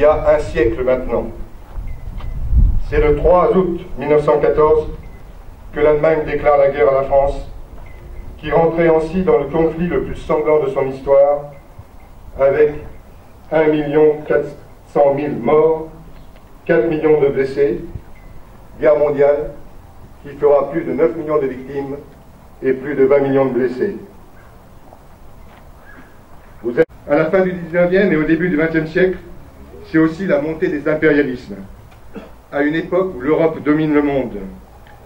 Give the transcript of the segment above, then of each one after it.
y a un siècle maintenant. C'est le 3 août 1914 que l'Allemagne déclare la guerre à la France, qui rentrait ainsi dans le conflit le plus sanglant de son histoire, avec 1 400 000 morts, 4 millions de blessés, guerre mondiale qui fera plus de 9 millions de victimes et plus de 20 millions de blessés. À la fin du 19e et au début du 20e siècle, c'est aussi la montée des impérialismes. À une époque où l'Europe domine le monde,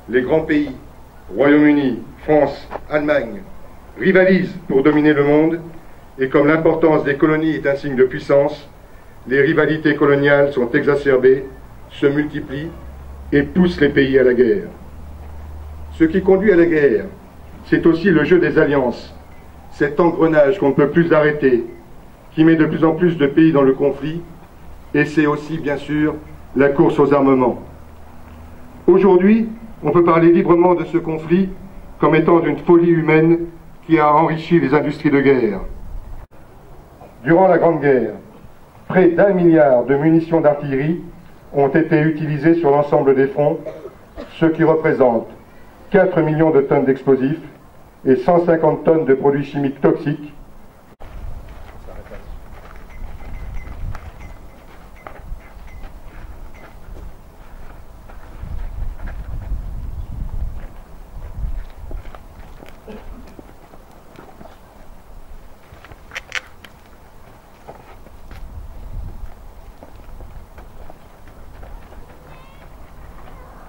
les grands pays, Royaume-Uni, France, Allemagne, rivalisent pour dominer le monde, et comme l'importance des colonies est un signe de puissance, les rivalités coloniales sont exacerbées, se multiplient et poussent les pays à la guerre. Ce qui conduit à la guerre, c'est aussi le jeu des alliances, cet engrenage qu'on ne peut plus arrêter, qui met de plus en plus de pays dans le conflit, et c'est aussi, bien sûr, la course aux armements. Aujourd'hui, on peut parler librement de ce conflit comme étant d'une folie humaine qui a enrichi les industries de guerre. Durant la Grande Guerre, près d'1 milliard de munitions d'artillerie ont été utilisées sur l'ensemble des fronts, ce qui représente 4 millions de tonnes d'explosifs et 150 tonnes de produits chimiques toxiques.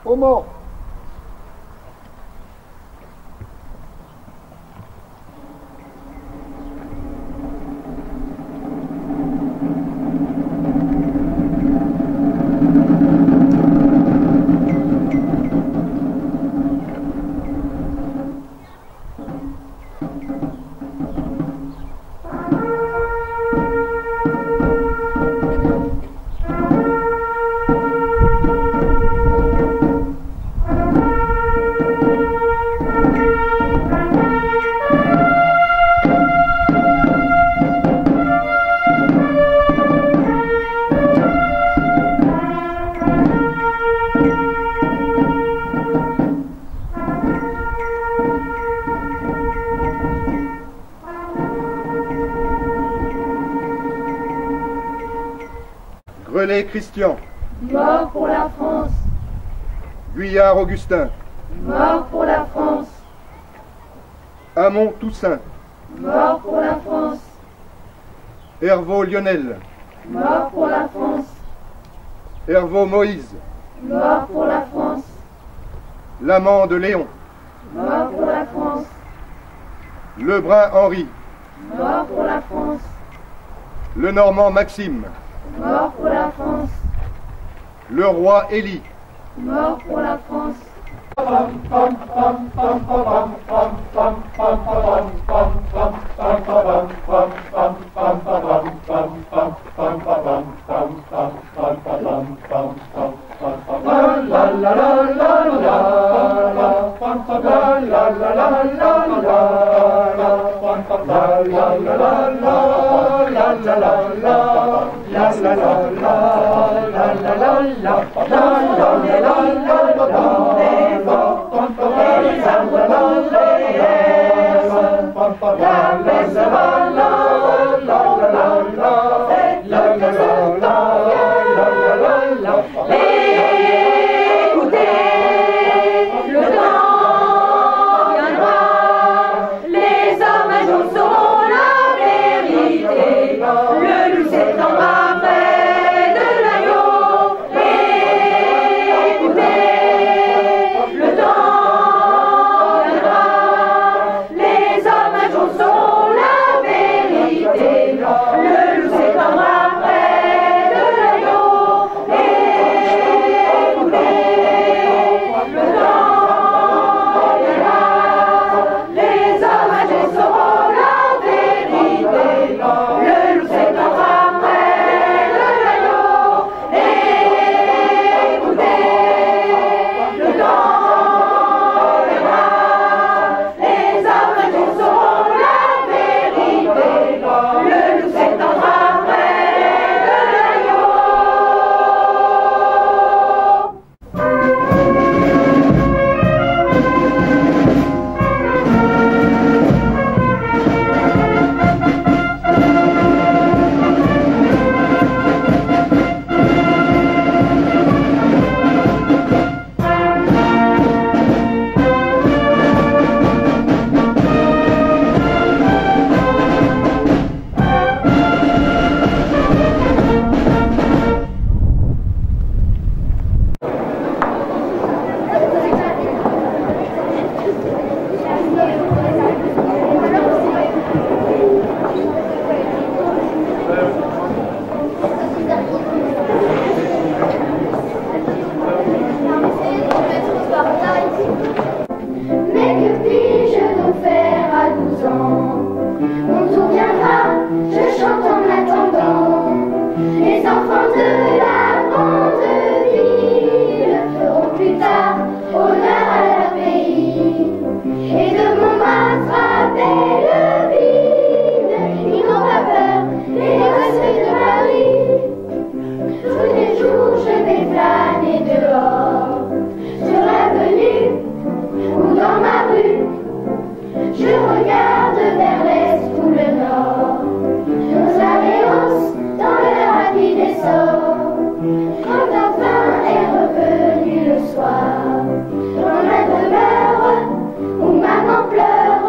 Aux morts. Grelet Christian. Mort pour la France. Guyard Augustin. Mort pour la France. Hamon Toussaint. Mort pour la France. Herveau Lionel. Mort pour la France. Herveau Moïse. Mort pour la France. Lamande Léon. Mort pour la France. Lebrun Henri. Mort pour la France. Lenormand Maxime. Mort pour la France. Leroy Élie. Mort pour la France. Écoutez est dehors, sur l'avenue ou dans ma rue. Je regarde vers l'est ou le nord, nos alléances dans le rapide essor. Quand enfin est revenu le soir, dans la demeure où maman pleure,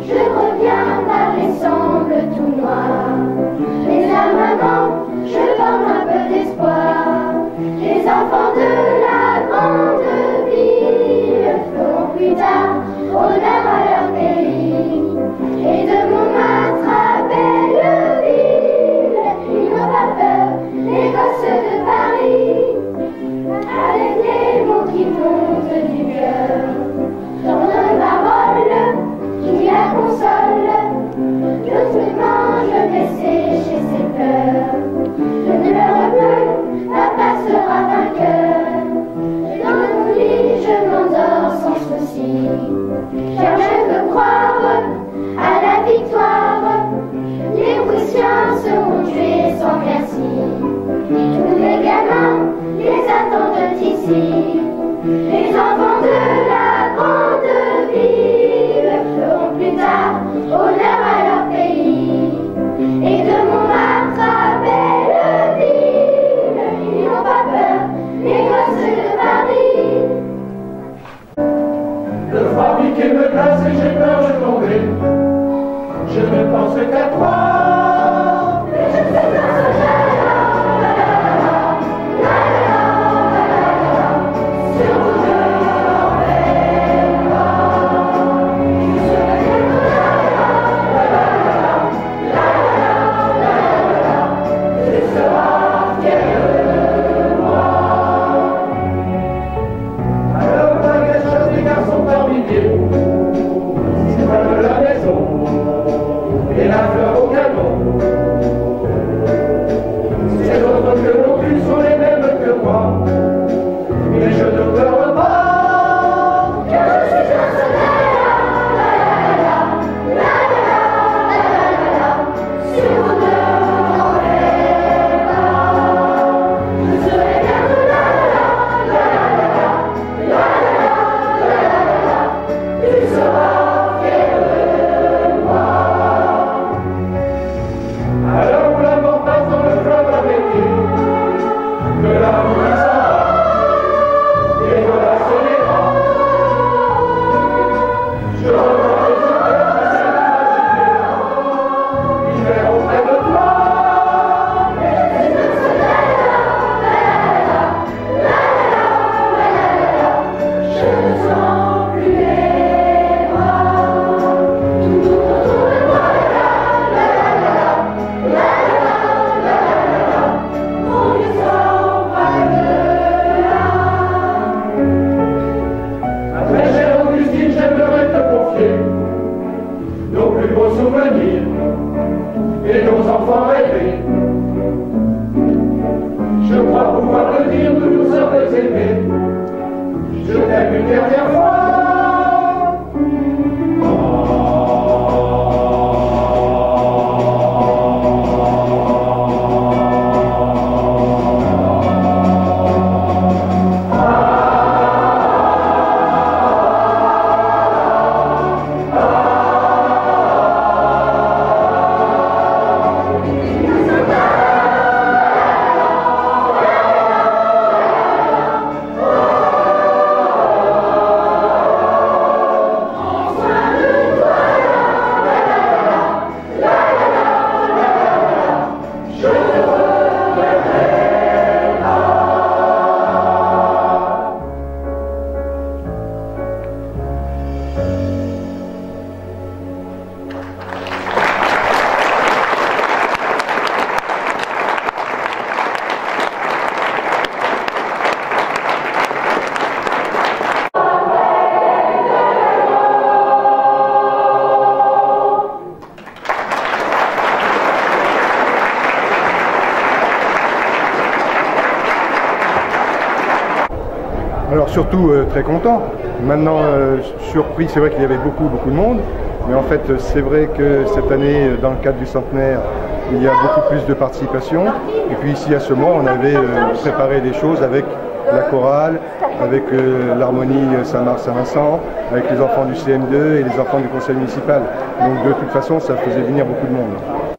je reviens par les sangles tout noirs. Mais à maman, je porte un peu d'espoir. Les enfants de la grande ville feront plus tard honneur à leur pays. Et de Montmartre à Belleville, ils n'ont pas peur, les gosses de Paris. Avec les mots qui montent du cœur, dans nos paroles qui la consolent, doucement je vais sécher ses pleurs. Je ne pleure plus, papa sera vainqueur. Dans mon lit je m'endors sans souci, car je veux croire à la victoire. Les Prussiens seront tués sans merci. Tous les gamins les attendent ici. Les enfants de la grande ville feront plus tard honneur à leur pays. Et de Montmartre à Belleville, ils n'ont pas peur, les gosses de Paris. Le froid piqué me glace et j'ai peur de tomber. Je ne pense qu'à toi. Mais je sais bien ce sur vous deux en tu seras fier de moi. Alors ma chasse des garçons par milliers, ils volent la maison et la fleur au canon. Ces autres que non plus sont les mêmes que moi, mais je ne pleure pas. Car je suis un soldat, sur vous deux en je serai bien tu seras fier de moi. Alors où la mort passe dans le fleuve abaissé, que la pluie s'en va, et de la soleil, je revois les yeux j'essaie d'imaginer l'hiver auprès de toi. Je ne sens plus les bras, tout autour de moi, mon vieux sang vague-là. Ma très chère Augustine, j'aimerais te confier nos plus beaux souvenirs et nos enfants rêvés. Je crois pouvoir te dire, nous nous sommes aimés. Je t'aime une dernière fois. Alors surtout très content. Maintenant surpris, c'est vrai qu'il y avait beaucoup de monde. Mais en fait c'est vrai que cette année, dans le cadre du centenaire, il y a beaucoup plus de participation. Et puis ici à Semont, on avait préparé des choses avec la chorale, avec l'harmonie Saint-Marc-Saint-Vincent, avec les enfants du CM2 et les enfants du conseil municipal. Donc de toute façon, ça faisait venir beaucoup de monde.